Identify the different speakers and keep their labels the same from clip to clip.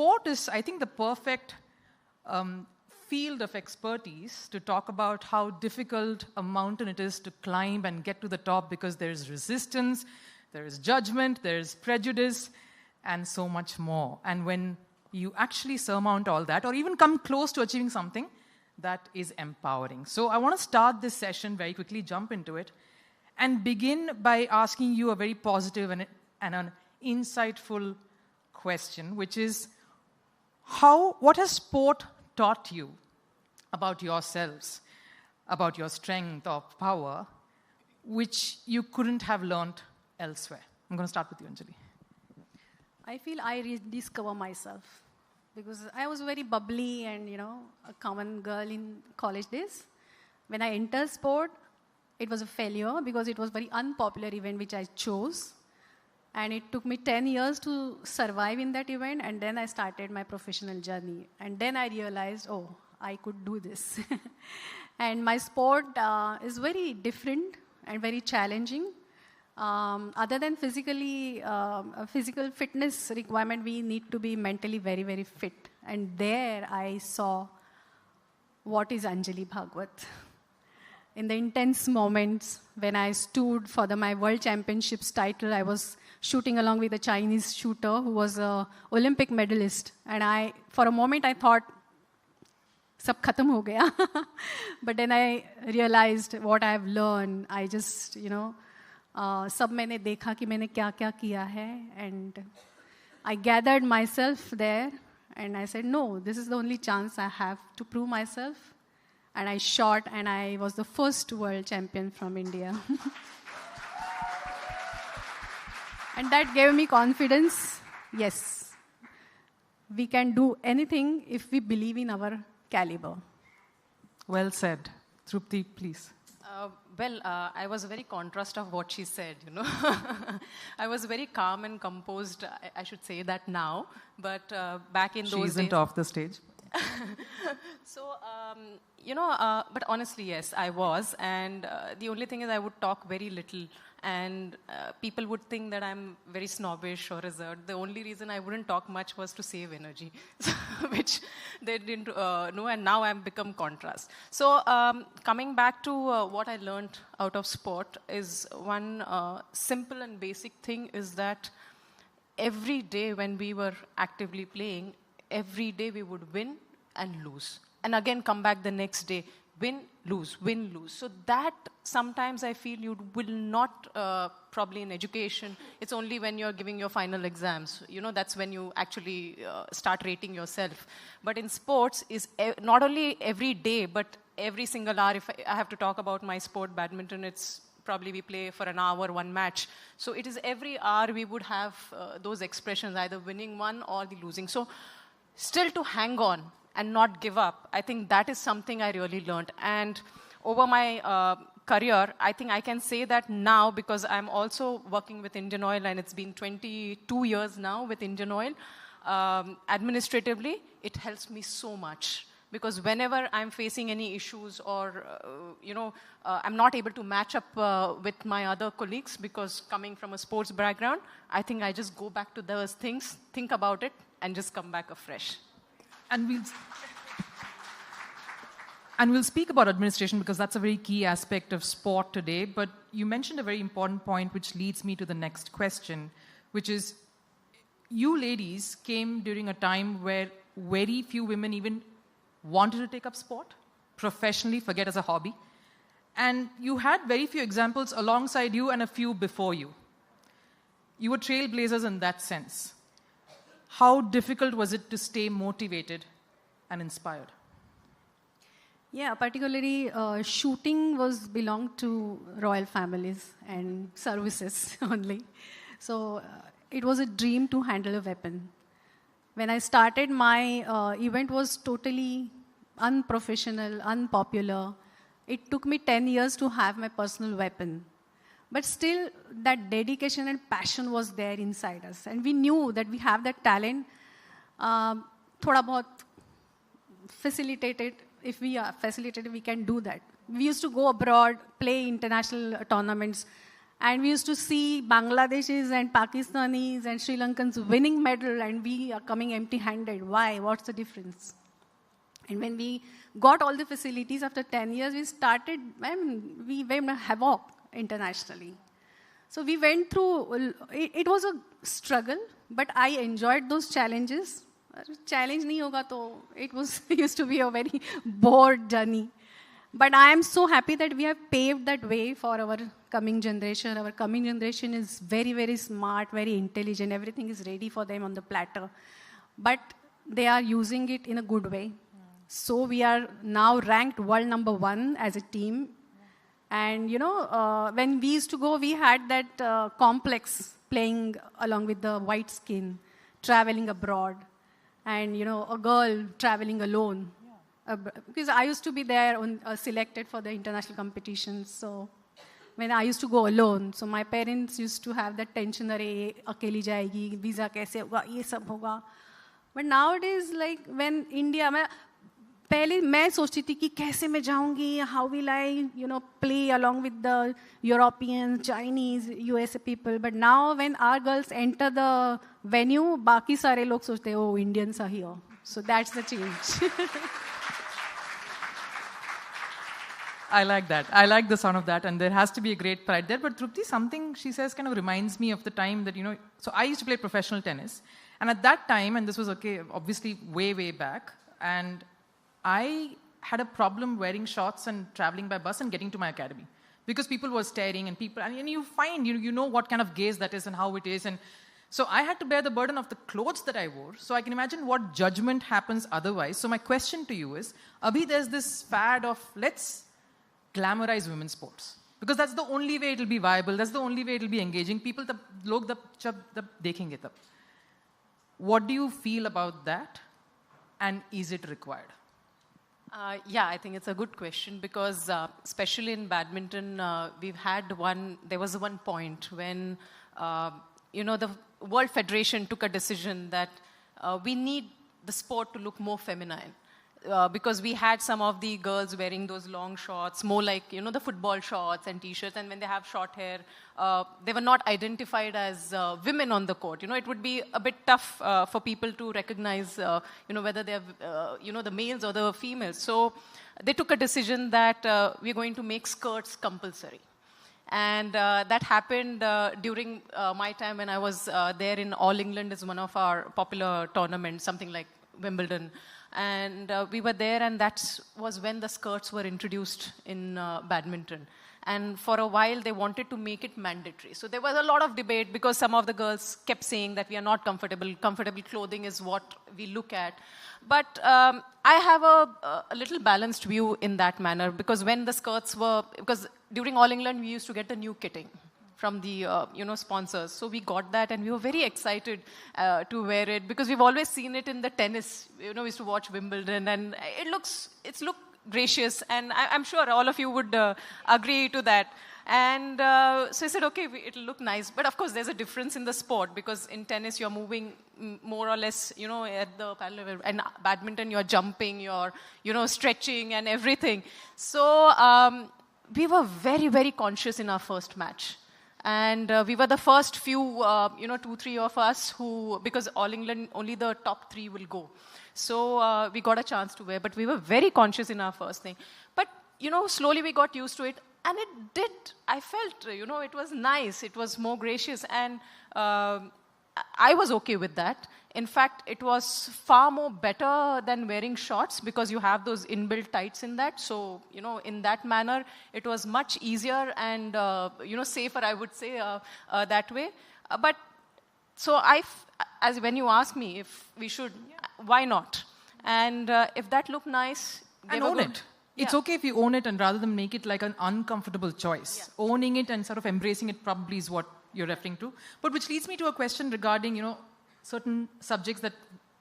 Speaker 1: sport is, I think, the perfect field of expertise to talk about how difficult a mountain it is to climb and get to the top, because there is resistance, there is judgment, there is prejudice, and so much more. And when you actually surmount all that, or even come close to achieving something, that is empowering. So I want to start this session very quickly, jump into it, and begin by asking you a very positive and an insightful question, which is, what has sport taught you about yourselves, about your strength or power, which you couldn't have learned elsewhere? I'm going to start with you, Anjali.
Speaker 2: I feel I rediscover myself, because I was very bubbly and, a common girl in college days. When I entered sport, it was a failure because it was a very unpopular event which I chose. And it took me 10 years to survive in that event, and then I started my professional journey. And then I realized, I could do this. And my sport is very different and very challenging. Other than physical fitness requirement, we need to be mentally very, very fit. And there I saw what is Anjali Bhagwat. In the intense moments when I stood for my World Championships title, I was shooting along with a Chinese shooter who was an Olympic medalist. And for a moment, I thought, sab khatam ho gaya. But then I realized what I have learned. I just, सब मैंने देखा कि मैंने क्या क्या किया है, and I gathered myself there, and I said, no, this is the only chance I have to prove myself. And I shot, and I was the first world champion from India. And that gave me confidence. Yes, we can do anything if we believe in our caliber.
Speaker 1: Well said. Trupti, please.
Speaker 3: I was a very contrast of what she said, I was very calm and composed, I should say that now, but back in those days...
Speaker 1: She isn't off the stage.
Speaker 3: So, but honestly, yes, I was. And the only thing is I would talk very little. And people would think that I'm very snobbish or reserved. The only reason I wouldn't talk much was to save energy, which they didn't know. And now I've become contrast. So coming back to what I learned out of sport is one simple and basic thing is that every day when we were actively playing, every day we would win and lose. And again, come back the next day, win, lose. So that sometimes I feel you will not, probably in education, it's only when you're giving your final exams. That's when you actually start rating yourself. But in sports, is not only every day, but every single hour. If I have to talk about my sport, badminton, it's probably we play for an hour, one match. So it is every hour we would have those expressions, either winning one or the losing. So still to hang on and not give up, I think that is something I really learned. And over my career, I think I can say that now, because I'm also working with Indian Oil, and it's been 22 years now with Indian Oil. Administratively, it helps me so much. Because whenever I'm facing any issues or, I'm not able to match up with my other colleagues, because coming from a sports background, I think I just go back to those things, think about it, and just come back afresh.
Speaker 1: And we'll speak about administration, because that's a very key aspect of sport today. But you mentioned a very important point, which leads me to the next question, which is, you ladies came during a time where very few women even wanted to take up sport professionally, forget as a hobby. And you had very few examples alongside you and a few before you. You were trailblazers in that sense. How difficult was it to stay motivated and inspired?
Speaker 2: Yeah, particularly shooting belonged to royal families and services only. So it was a dream to handle a weapon. When I started, my event was totally unprofessional, unpopular. It took me 10 years to have my personal weapon. But still, that dedication and passion was there inside us. And we knew that we have that talent. Thoda bahut facilitated. If we are facilitated, we can do that. We used to go abroad, play international tournaments. And we used to see Bangladeshis and Pakistanis and Sri Lankans winning medal, and we are coming empty-handed. Why? What's the difference? And when we got all the facilities after 10 years, we started, we went havoc internationally. So we went through, it was a struggle, but I enjoyed those challenges. Challenge nahi hoga to it used to be a very bored journey. But I am so happy that we have paved that way for our coming generation. Our coming generation is very, very smart, very intelligent. Everything is ready for them on the platter. But they are using it in a good way. So we are now ranked world #1 as a team. And, when we used to go, we had that complex playing along with the white skin, traveling abroad. And, a girl traveling alone. Because I used to be there selected for the international competitions. So when I used to go alone, so my parents used to have that tension, akeli jayegi, visa kaise hoga, ye sab hoga. But nowadays, like when India, पहले मैं सोचती थी कि कैसे मैं जाऊंगी, how will I, play along with the Europeans, Chinese, USA people. But now when our girls enter the venue, बाकी सारे लोग सोचते हैं, oh, Indians are here. So that's the change.
Speaker 1: I like that. I like the sound of that, and there has to be a great pride there. But Trupti, something she says kind of reminds me of the time that, so I used to play professional tennis. And at that time, and this was, obviously way, way back, and I had a problem wearing shorts and traveling by bus and getting to my academy. Because people were staring, and you find, you know what kind of gaze that is and how it is. And so I had to bear the burden of the clothes that I wore. So I can imagine what judgment happens otherwise. So my question to you is, Abhi, there's this fad of, let's glamorize women's sports. Because that's the only way it'll be viable. That's the only way it'll be engaging. People, log dekhenge tab. What do you feel about that? And is it required?
Speaker 3: Yeah, I think it's a good question because especially in badminton, there was one point when, the World Federation took a decision that we need the sport to look more feminine. Because we had some of the girls wearing those long shorts, more like, the football shorts and T-shirts, and when they have short hair, they were not identified as women on the court. It would be a bit tough for people to recognize, whether they're, the males or the females. So they took a decision that we're going to make skirts compulsory. And that happened during my time when I was there in All England is one of our popular tournaments, something like Wimbledon. And we were there, and that was when the skirts were introduced in badminton. And for a while, they wanted to make it mandatory. So there was a lot of debate because some of the girls kept saying that we are not comfortable. Comfortable clothing is what we look at. But I have a little balanced view in that manner because when the skirts were, because during All England, we used to get the new kitting from the sponsors. So we got that and we were very excited to wear it because we've always seen it in the tennis. We used to watch Wimbledon and it's looked gracious, and I'm sure all of you would agree to that. And so I said, okay, it'll look nice. But of course, there's a difference in the sport because in tennis, you're moving more or less, at the parallel level. And badminton, you're jumping, you're, stretching and everything. So we were very, very conscious in our first match. And we were the first few, 2-3 of us who, because All England, only the top 3 will go. So we got a chance to wear, but we were very conscious in our first thing. But, slowly we got used to it. And it did, I felt, it was nice. It was more gracious. And I was okay with that. In fact, it was far more better than wearing shorts because you have those inbuilt tights in that. So, in that manner, it was much easier and, safer, I would say, that way. But so as when you ask me if we should, why not? And if that looked nice,
Speaker 1: and own it. It's okay if you own it and rather than make it like an uncomfortable choice. Yeah. Owning it and sort of embracing it probably is what you're referring to. But which leads me to a question regarding, certain subjects that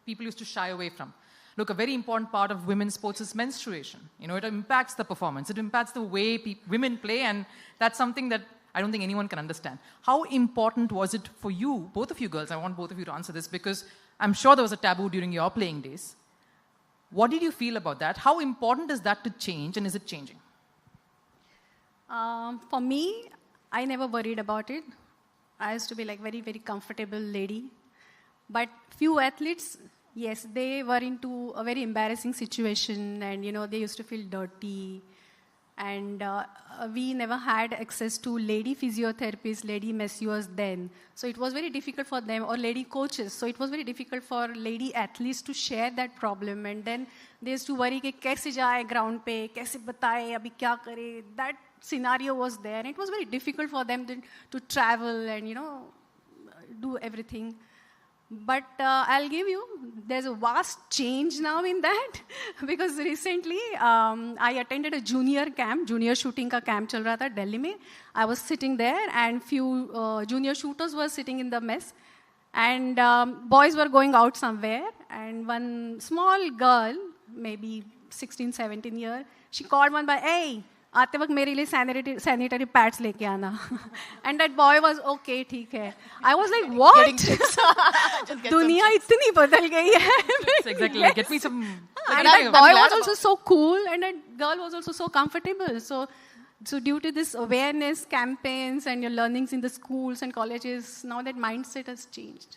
Speaker 1: people used to shy away from. Look, a very important part of women's sports is menstruation. It impacts the performance. It impacts the way women play, and that's something that I don't think anyone can understand. How important was it for you, both of you girls, I want both of you to answer this, because I'm sure there was a taboo during your playing days. What did you feel about that? How important is that to change, and is it changing?
Speaker 2: For me, I never worried about it. I used to be like very, very comfortable lady. But few athletes, yes, they were into a very embarrassing situation, and they used to feel dirty. And we never had access to lady physiotherapists, lady masseurs then. So it was very difficult for them, or lady coaches. So it was very difficult for lady athletes to share that problem. And then they used to worry, kaise jaye ground pe, kaise bataye, abhi kya kare. That scenario was there. And it was very difficult for them to travel and, do everything. But I'll give you, there's a vast change now in that because recently I attended a junior shooting ka camp chal raha tha Delhi mein. I was sitting there and few junior shooters were sitting in the mess and boys were going out somewhere and one small girl, maybe 16, 17 years, she called one by, hey, आते वक्त मेरे लिए sanitary pads लेके आना. And that boy was okay, ठीक है. I was like, what? दुनिया इतनी बदल गई है.
Speaker 1: Exactly. Yes. Get me some.
Speaker 2: And that boy was also so cool, and that girl was also so comfortable. So due to this awareness campaigns and your learnings in the schools and colleges, now that mindset has changed.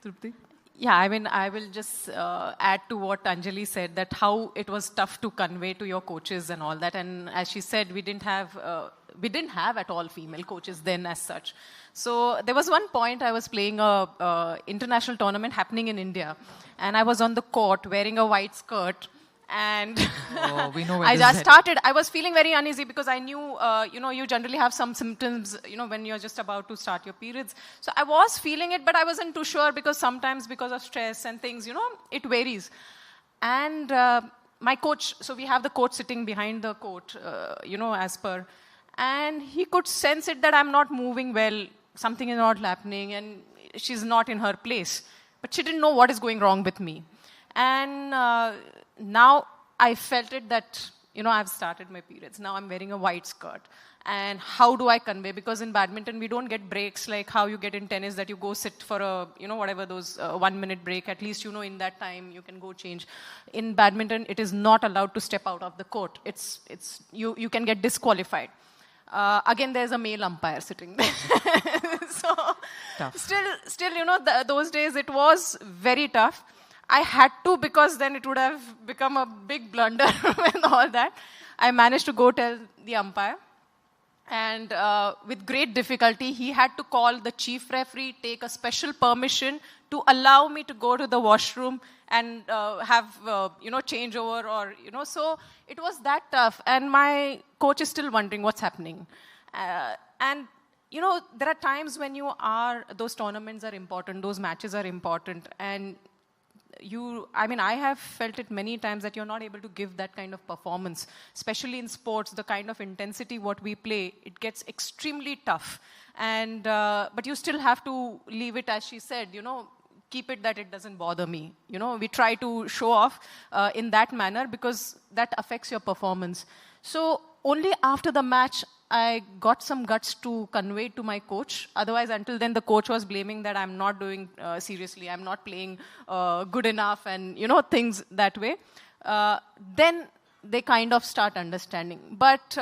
Speaker 1: Trupti?
Speaker 3: Yeah, I mean, I will just add to what Anjali said, that how it was tough to convey to your coaches and all that. And as she said, we didn't have at all female coaches then as such. So there was one point I was playing a international tournament happening in India, and I was on the court wearing a white skirt. And
Speaker 1: we know where
Speaker 3: I just started. I was feeling very uneasy because I knew, you generally have some symptoms, when you're just about to start your periods. So I was feeling it, but I wasn't too sure because sometimes because of stress and things, it varies. And my coach, so we have the coach sitting behind the court, as per, and he could sense it that I'm not moving well, something is not happening, and she's not in her place. But she didn't know what is going wrong with me. And now I felt it that, I've started my periods. Now I'm wearing a white skirt. And how do I convey? Because in badminton, we don't get breaks like how you get in tennis, that you go sit for a, whatever those 1 minute break. At least, in that time, you can go change. In badminton, it is not allowed to step out of the court. You can get disqualified. Again, there's a male umpire sitting there. So, tough. Still, those days, it was very tough. I had to, because then it would have become a big blunder and all that. I managed to go tell the umpire. And with great difficulty, he had to call the chief referee, take a special permission to allow me to go to the washroom and have, changeover or, So it was that tough. And my coach is still wondering what's happening. And there are times when those tournaments are important, those matches are important. And I have felt it many times that you're not able to give that kind of performance, especially in sports, the kind of intensity what we play, it gets extremely tough. And, but you still have to leave it, as she said, keep it that it doesn't bother me. We try to show off in that manner because that affects your performance. So only after the match, I got some guts to convey to my coach. Otherwise, until then, the coach was blaming that I'm not doing seriously, I'm not playing good enough, and, things that way. Then they kind of start understanding. But,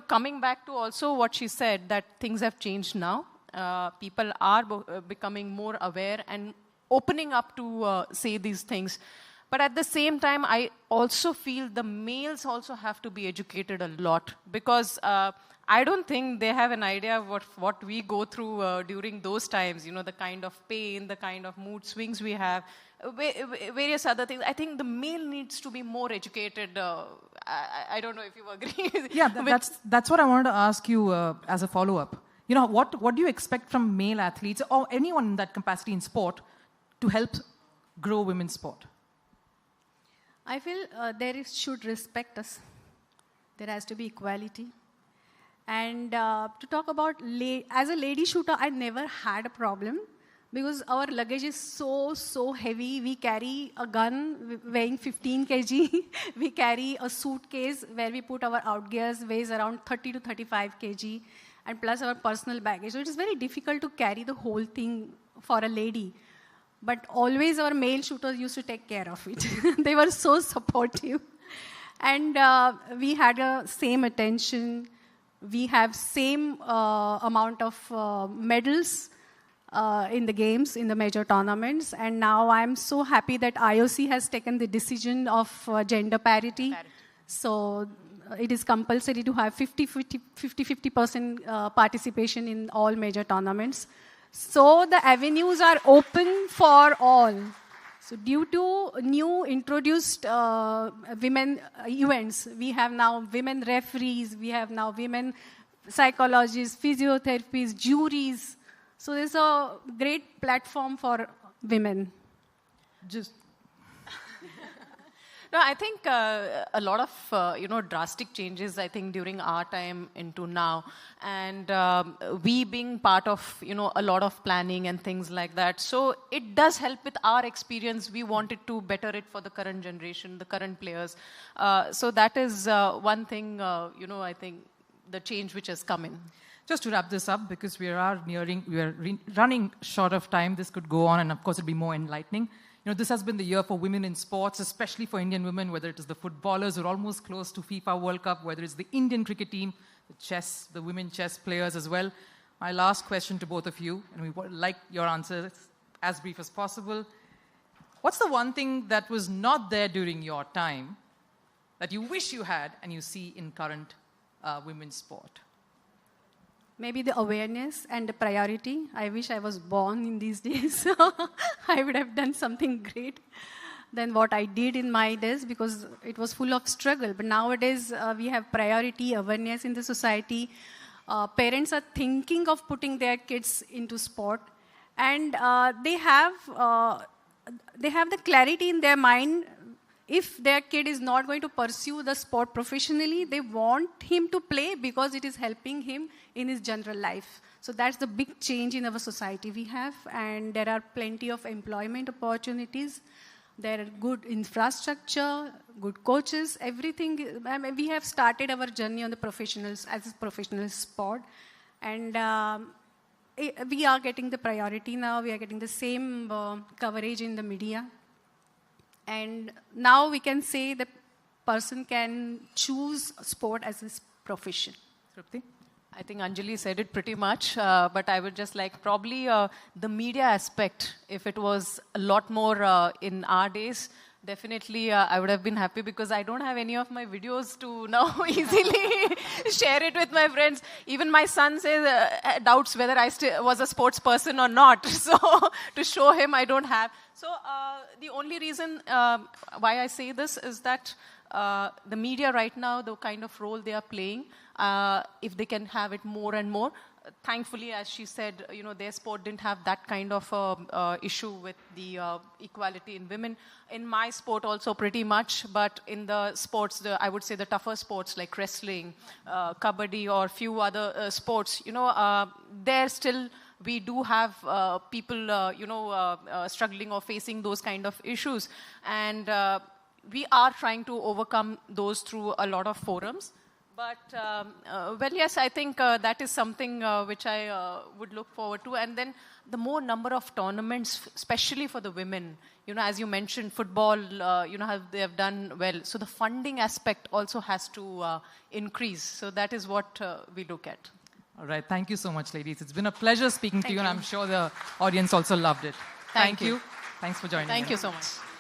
Speaker 3: coming back to also what she said, that things have changed now. People are becoming more aware and opening up to say these things. But at the same time, I also feel the males also have to be educated a lot, because I don't think they have an idea of what we go through during those times, the kind of pain, the kind of mood swings we have, various other things. I think the male needs to be more educated. I don't know if you agree.
Speaker 1: Yeah, that's what I wanted to ask you as a follow-up. What do you expect from male athletes or anyone in that capacity in sport to help grow women's sport?
Speaker 2: I feel should respect us. There has to be equality. And to talk about, as a lady shooter, I never had a problem because our luggage is so heavy. We carry a gun weighing 15 kg. We carry a suitcase where we put our outgears, weighs around 30 to 35 kg, and plus our personal baggage. So it is very difficult to carry the whole thing for a lady. But always our male shooters used to take care of it. They were so supportive. And we had the same attention. We have same amount of medals in the games, in the major tournaments. And now I'm so happy that IOC has taken the decision of gender parity. So it is compulsory to have 50% participation in all major tournaments. So the avenues are open for all. So due to new introduced women events, we have now women referees, we have now women psychologists, physiotherapists, juries. So there's a great platform for women.
Speaker 3: No, I think a lot of drastic changes. I think during our time into now, and we being part of a lot of planning and things like that. So it does help with our experience. We wanted to better it for the current generation, the current players. So that is one thing. I think the change which has come in.
Speaker 1: Just to wrap this up, because we are running short of time. This could go on, and of course, it'll be more enlightening. This has been the year for women in sports, especially for Indian women, whether it is the footballers who are almost close to FIFA World Cup, whether it's the Indian cricket team, the women chess players as well. My last question to both of you, and we would like your answers as brief as possible. What's the one thing that was not there during your time that you wish you had and you see in current women's sport?
Speaker 2: Maybe the awareness and the priority. I wish I was born in these days. I would have done something great than what I did in my days, because it was full of struggle. But nowadays, we have priority, awareness in the society. Parents are thinking of putting their kids into sport. And they have the clarity in their mind. If their kid is not going to pursue the sport professionally, they want him to play because it is helping him in his general life. So that's the big change in our society we have. And there are plenty of employment opportunities. There are good infrastructure, good coaches, everything. I mean, we have started our journey on the professionals as a professional sport. And we are getting the priority now. We are getting the same coverage in the media. And now we can say the person can choose sport as his profession.
Speaker 1: Trupti?
Speaker 3: I think Anjali said it pretty much, but I would just like probably the media aspect, if it was a lot more in our days, definitely I would have been happy, because I don't have any of my videos to now easily share it with my friends. Even my son says, doubts whether I was a sports person or not. So to show him, I don't have. So the only reason why I say this is that the media right now, the kind of role they are playing, if they can have it more and more. Thankfully, as she said, their sport didn't have that kind of issue with the equality in women. In my sport also pretty much, but in the sports, I would say the tougher sports like wrestling, kabaddi, or few other sports, there still we do have people, struggling or facing those kind of issues. And we are trying to overcome those through a lot of forums. But, well, yes, I think that is something which I would look forward to. And then the more number of tournaments, especially for the women, as you mentioned, football, they have done well. So the funding aspect also has to increase. So that is what we look at.
Speaker 1: All right. Thank you so much, ladies. It's been a pleasure speaking to you, and I'm sure the audience also loved it.
Speaker 3: Thank you.
Speaker 1: Thanks for joining.
Speaker 3: Thank you so much.